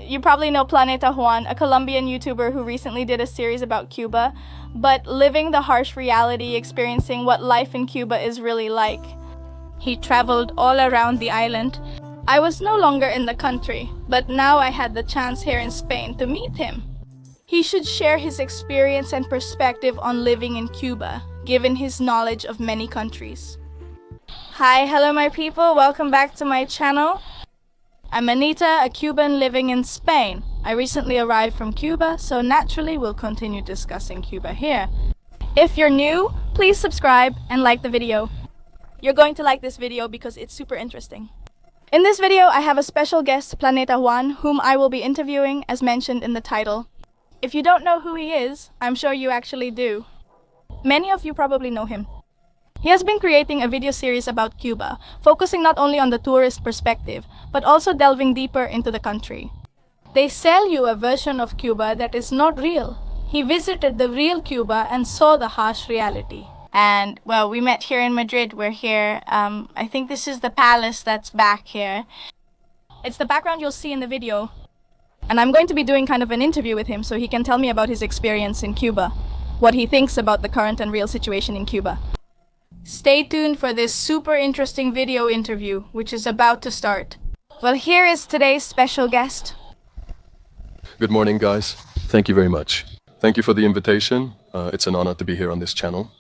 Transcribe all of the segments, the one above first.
You probably know Planeta Juan, a Colombian YouTuber who recently did a series about Cuba, but living the harsh reality, experiencing what life in Cuba is really like. He traveled all around the island. I was no longer in the country, but now I had the chance here in Spain to meet him. He should share his experience and perspective on living in Cuba, given his knowledge of many countries. Hi, hello my people, welcome back to my channel. I'm Anita, a Cuban living in Spain. I recently arrived from Cuba, so naturally we'll continue discussing Cuba here. If you're new, please subscribe and like the video. You're going to like this video because it's super interesting. In this video, I have a special guest, Planeta Juan, whom I will be interviewing as mentioned in the title. If you don't know who he is, I'm sure you actually do. Many of you probably know him. He has been creating a video series about Cuba, focusing not only on the tourist perspective, but also delving deeper into the country. They sell you a version of Cuba that is not real. He visited the real Cuba and saw the harsh reality. And, well, we met here in Madrid. We're here, I think this is the palace that's back here. It's the background you'll see in the video. And I'm going to be doing kind of an interview with him so he can tell me about his experience in Cuba, what he thinks about the current and real situation in Cuba. Stay tuned for this super interesting video interview, which is about to start. Well, here is today's special guest. Good morning, guys. Thank you very much. Thank you for the invitation. It's an honor to be here on this channel.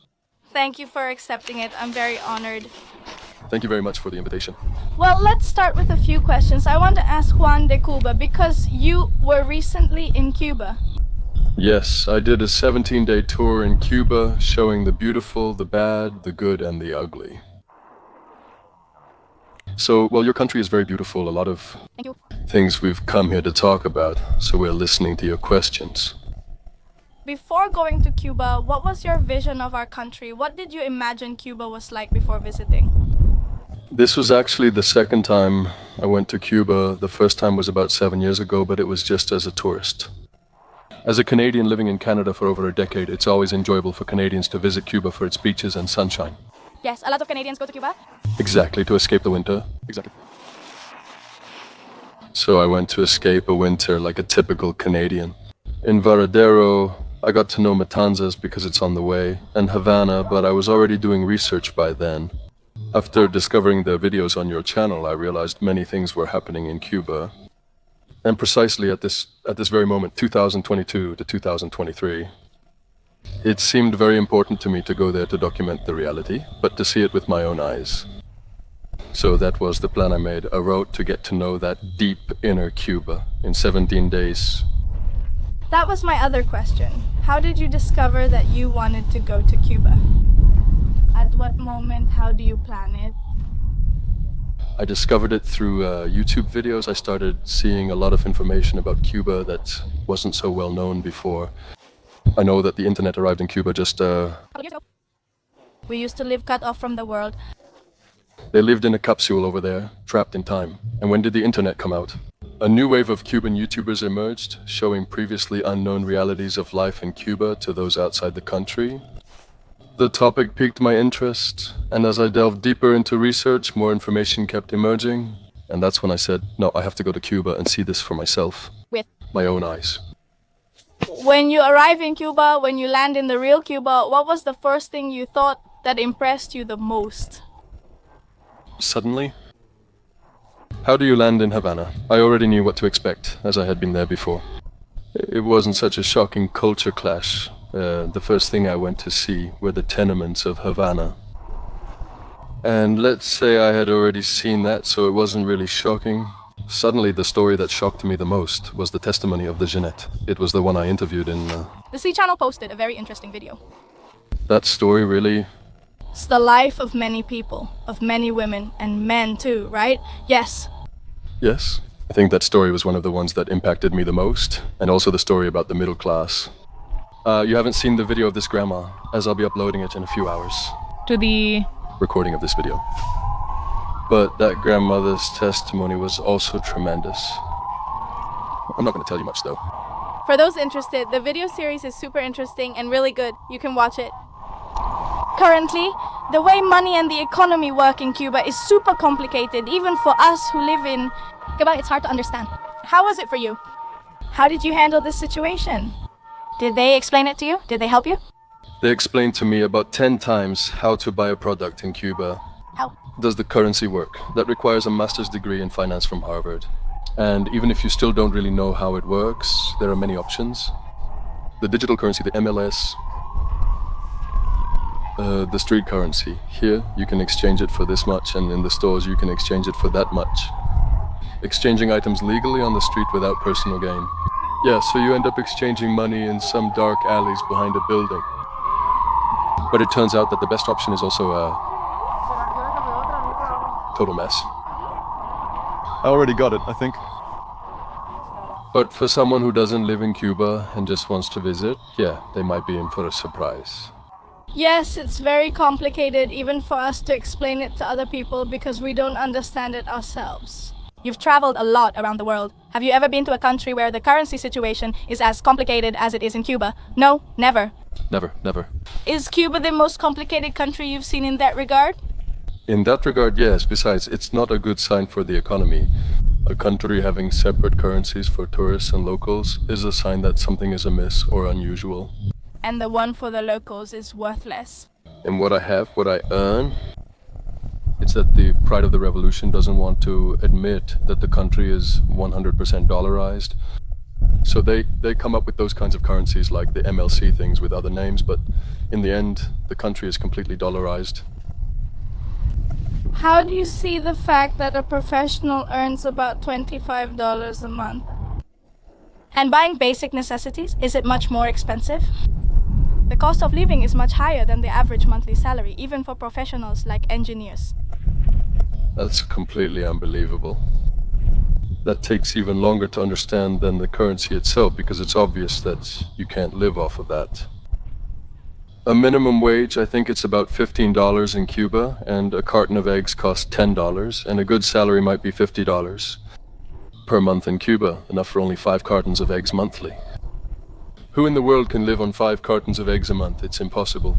Thank you for accepting it. I'm very honored. Thank you very much for the invitation. Well, let's start with a few questions. I want to ask Juan de Cuba because you were recently in Cuba. Yes, I did a 17-day tour in Cuba, showing the beautiful, the bad, the good, and the ugly. So, well, your country is very beautiful. A lot of things we've come here to talk about, so we're listening to your questions. Before going to Cuba, what was your vision of our country? What did you imagine Cuba was like before visiting? This was actually the second time I went to Cuba. The first time was about 7 years ago, but it was just as a tourist. As a Canadian living in Canada for over a decade, it's always enjoyable for Canadians to visit Cuba for its beaches and sunshine. Yes, a lot of Canadians go to Cuba. Exactly, to escape the winter. Exactly. So I went to escape a winter like a typical Canadian. In Varadero, I got to know Matanzas because it's on the way, and Havana, but I was already doing research by then. After discovering the videos on your channel, I realized many things were happening in Cuba. And precisely at this very moment, 2022 to 2023, it seemed very important to me to go there to document the reality, but to see it with my own eyes. So that was the plan I made, a road to get to know that deep inner Cuba in 17 days. That was my other question. How did you discover that you wanted to go to Cuba? At what moment? How do you plan it? I discovered it through YouTube videos. I started seeing a lot of information about Cuba that wasn't so well known before. I know that the internet arrived in Cuba just We used to live cut off from the world. They lived in a capsule over there, trapped in time. And when did the internet come out? A new wave of Cuban YouTubers emerged, showing previously unknown realities of life in Cuba to those outside the country. The topic piqued my interest, and as I delved deeper into research, more information kept emerging. And that's when I said, no, I have to go to Cuba and see this for myself. With my own eyes. When you arrive in Cuba, when you land in the real Cuba, what was the first thing you thought that impressed you the most? Suddenly? How do you land in Havana? I already knew what to expect, as I had been there before. It wasn't such a shocking culture clash. The first thing I went to see were the tenements of Havana. And let's say I had already seen that, so it wasn't really shocking. Suddenly, the story that shocked me the most was the testimony of the Jeanette. It was the one I interviewed in... The C channel posted a very interesting video. That story really... It's the life of many people, of many women, and men too, right? Yes. Yes. I think that story was one of the ones that impacted me the most, and also the story about the middle class. You haven't seen the video of this grandma, as I'll be uploading it in a few hours. To the... recording of this video. But that grandmother's testimony was also tremendous. I'm not going to tell you much though. For those interested, the video series is super interesting and really good. You can watch it. Currently, the way money and the economy work in Cuba is super complicated, even for us who live in Cuba. It's hard to understand. How was it for you? How did you handle this situation? Did they explain it to you? Did they help you? They explained to me about 10 times how to buy a product in Cuba. How? Does the currency work? That requires a master's degree in finance from Harvard. And even if you still don't really know how it works, there are many options. The digital currency, the MLS, the street currency. Here, you can exchange it for this much, and in the stores, you can exchange it for that much. Exchanging items legally on the street without personal gain. Yeah, so you end up exchanging money in some dark alleys behind a building. But it turns out that the best option is also a total mess. I already got it, I think. But for someone who doesn't live in Cuba and just wants to visit, yeah, they might be in for a surprise. Yes, it's very complicated even for us to explain it to other people because we don't understand it ourselves. You've traveled a lot around the world. Have you ever been to a country where the currency situation is as complicated as it is in Cuba? No, never. Never. Is Cuba the most complicated country you've seen in that regard? In that regard, yes. Besides, it's not a good sign for the economy. A country having separate currencies for tourists and locals is a sign that something is amiss or unusual. And the one for the locals is worthless. And what I have, what I earn, it's that the pride of the revolution doesn't want to admit that the country is 100% dollarized. So they come up with those kinds of currencies like the MLC things with other names, but in the end, the country is completely dollarized. How do you see the fact that a professional earns about $25 a month? And buying basic necessities, is it much more expensive? The cost of living is much higher than the average monthly salary, even for professionals like engineers. That's completely unbelievable. That takes even longer to understand than the currency itself because it's obvious that you can't live off of that. A minimum wage, I think it's about $15 in Cuba, and a carton of eggs costs $10, and a good salary might be $50 per month in Cuba, enough for only 5 cartons of eggs monthly. Who in the world can live on 5 cartons of eggs a month? It's impossible.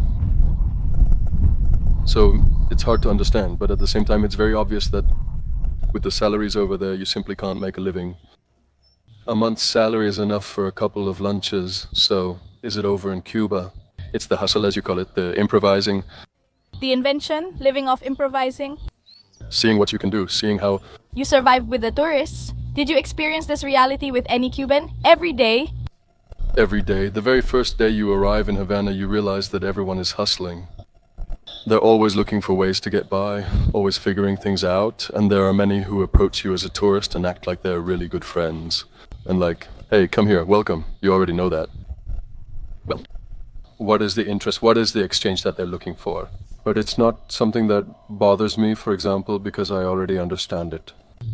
So it's hard to understand, but at the same time it's very obvious that with the salaries over there, you simply can't make a living. A month's salary is enough for a couple of lunches, so is it over in Cuba? It's the hustle, as you call it, the improvising. The invention, living off improvising. Seeing what you can do, seeing how... You survive with the tourists. Did you experience this reality with any Cuban? Every day? Every day. The very first day you arrive in Havana, you realize that everyone is hustling. They're always looking for ways to get by, always figuring things out, and there are many who approach you as a tourist and act like they're really good friends. And like, hey, come here, welcome. You already know that. Well, what is the interest, what is the exchange that they're looking for? But it's not something that bothers me, for example, because I already understand it.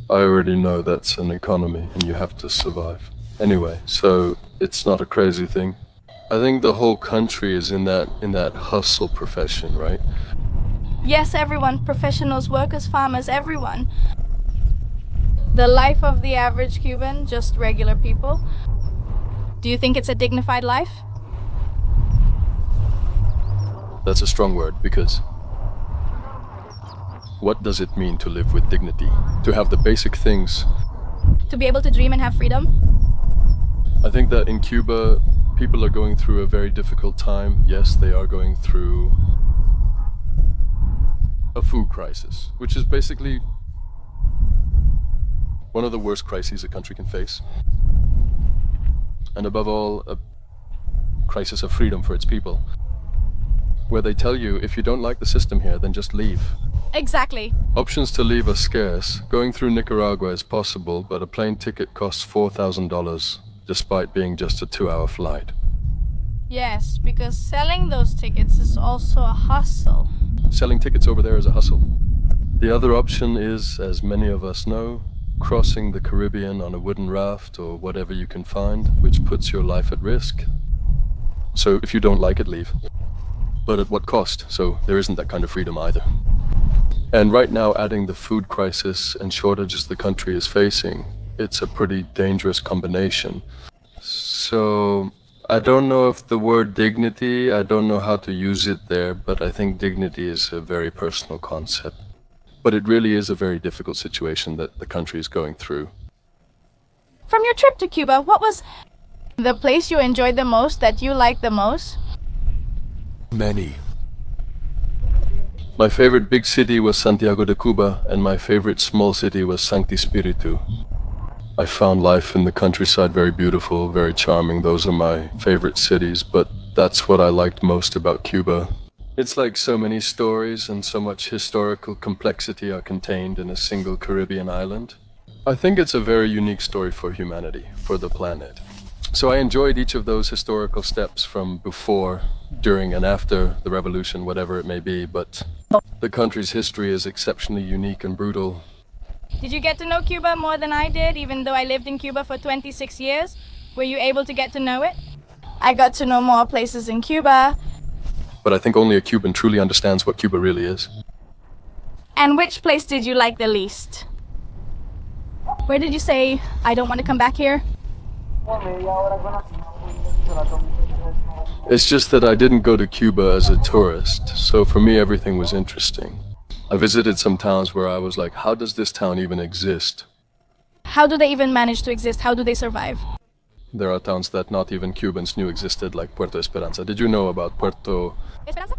I already know that's an economy and you have to survive. Anyway, so it's not a crazy thing. I think the whole country is in that hustle profession, right? Yes, everyone, professionals, workers, farmers, everyone. The life of the average Cuban, just regular people. Do you think it's a dignified life? That's a strong word, because what does it mean to live with dignity? To have the basic things? To be able to dream and have freedom? I think that in Cuba, people are going through a very difficult time. Yes, they are going through a food crisis, which is basically one of the worst crises a country can face. And above all, a crisis of freedom for its people, where they tell you, if you don't like the system here, then just leave. Exactly. Options to leave are scarce. Going through Nicaragua is possible, but a plane ticket costs $4,000, despite being just a 2-hour flight. Yes, because selling those tickets is also a hustle. Selling tickets over there is a hustle. The other option is, as many of us know, crossing the Caribbean on a wooden raft or whatever you can find, which puts your life at risk. So if you don't like it, leave. But at what cost? So there isn't that kind of freedom either. And right now, adding the food crisis and shortages the country is facing, it's a pretty dangerous combination. So I don't know if the word dignity, I don't know how to use it there, but I think dignity is a very personal concept. But it really is a very difficult situation that the country is going through. From your trip to Cuba, what was the place you enjoyed the most, that you liked the most? Many. My favorite big city was Santiago de Cuba, and my favorite small city was Sancti Spiritu. I found life in the countryside very beautiful, very charming. Those are my favorite cities, but that's what I liked most about Cuba. It's like so many stories and so much historical complexity are contained in a single Caribbean island. I think it's a very unique story for humanity, for the planet. So I enjoyed each of those historical steps from before, during, and after the revolution, whatever it may be, but the country's history is exceptionally unique and brutal. Did you get to know Cuba more than I did, even though I lived in Cuba for 26 years? Were you able to get to know it? I got to know more places in Cuba. But I think only a Cuban truly understands what Cuba really is. And which place did you like the least? Where did you say, I don't want to come back here? It's just that I didn't go to Cuba as a tourist, so for me everything was interesting. I visited some towns where I was like, how does this town even exist? How do they even manage to exist? How do they survive? There are towns that not even Cubans knew existed, like Puerto Esperanza. Did you know about Puerto Esperanza?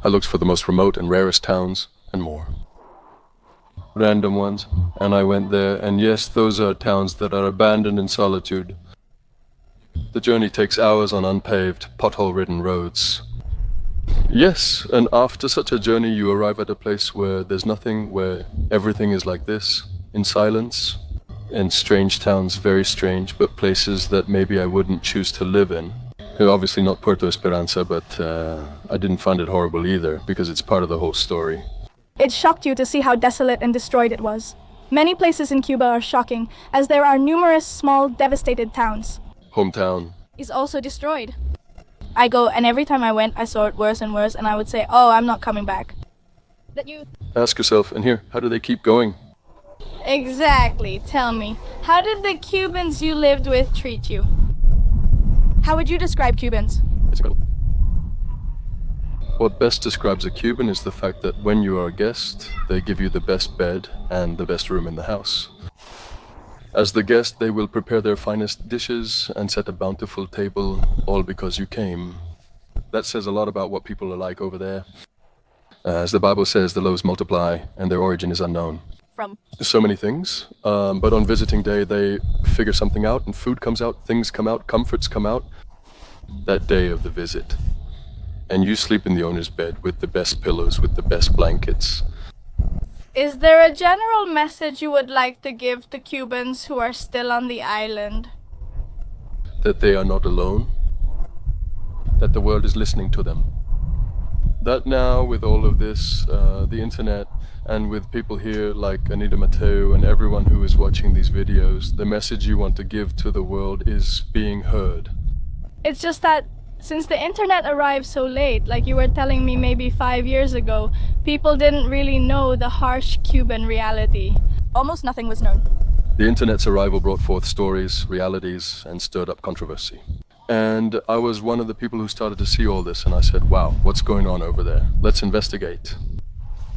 I looked for the most remote and rarest towns, and more. Random ones, and I went there, and yes, those are towns that are abandoned in solitude. The journey takes hours on unpaved, pothole-ridden roads. Yes, and after such a journey you arrive at a place where there's nothing, where everything is like this, in silence, and strange towns, very strange, but places that maybe I wouldn't choose to live in. Obviously not Puerto Esperanza, but I didn't find it horrible either, because it's part of the whole story. It shocked you to see how desolate and destroyed it was. Many places in Cuba are shocking, as there are numerous small, devastated towns. Hometown Is also destroyed. I go, and every time I went, I saw it worse and worse, and I would say, oh, I'm not coming back. Ask yourself, and here, how do they keep going? Exactly. Tell me, how did the Cubans you lived with treat you? How would you describe Cubans? It's incredible. What best describes a Cuban is the fact that when you are a guest, they give you the best bed and the best room in the house. As the guest, they will prepare their finest dishes and set a bountiful table, all because you came. That says a lot about what people are like over there. As the Bible says, the loaves multiply and their origin is unknown. From? So many things, but on visiting day they figure something out and food comes out, things come out, comforts come out that day of the visit. And you sleep in the owner's bed with the best pillows, with the best blankets. Is there a general message you would like to give to Cubans who are still on the island? That they are not alone. That the world is listening to them. That now, with all of this, the internet, and with people here like Anita Mateo and everyone who is watching these videos, the message you want to give to the world is being heard. It's just that since the internet arrived so late, like you were telling me maybe 5 years ago, people didn't really know the harsh Cuban reality. Almost nothing was known. The internet's arrival brought forth stories, realities, and stirred up controversy. And I was one of the people who started to see all this, and I said, wow, what's going on over there? Let's investigate.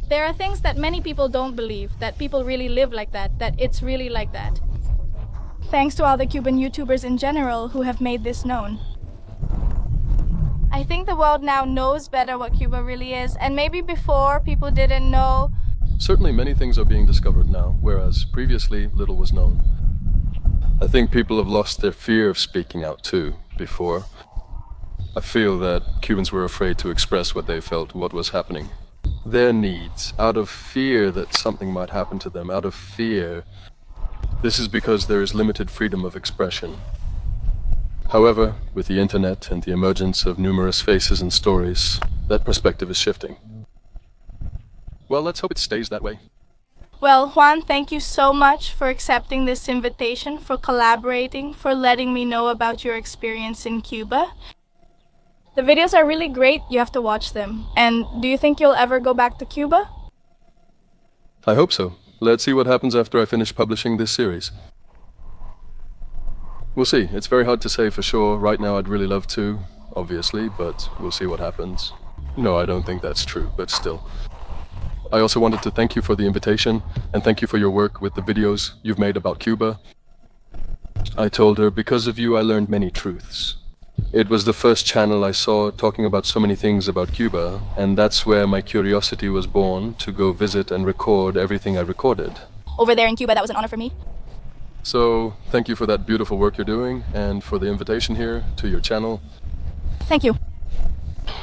There are things that many people don't believe, that people really live like that it's really like that. Thanks to all the Cuban YouTubers in general who have made this known. I think the world now knows better what Cuba really is, and maybe before people didn't know. Certainly many things are being discovered now, whereas previously little was known. I think people have lost their fear of speaking out too, before. I feel that Cubans were afraid to express what they felt, what was happening. Their needs, out of fear that something might happen to them, out of fear. This is because there is limited freedom of expression. However, with the internet and the emergence of numerous faces and stories, that perspective is shifting. Well, let's hope it stays that way. Well, Juan, thank you so much for accepting this invitation, for collaborating, for letting me know about your experience in Cuba. The videos are really great, you have to watch them. And do you think you'll ever go back to Cuba? I hope so. Let's see what happens after I finish publishing this series. We'll see. It's very hard to say for sure. Right now I'd really love to, obviously, but we'll see what happens. No, I don't think that's true, but still. I also wanted to thank you for the invitation, and thank you for your work with the videos you've made about Cuba. I told her, because of you I learned many truths. It was the first channel I saw talking about so many things about Cuba, and that's where my curiosity was born to go visit and record everything I recorded. Over there in Cuba, that was an honor for me. So, thank you for that beautiful work you're doing, and for the invitation here to your channel. Thank you.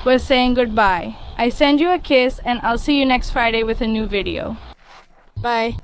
We're saying goodbye. I send you a kiss and I'll see you next Friday with a new video. Bye.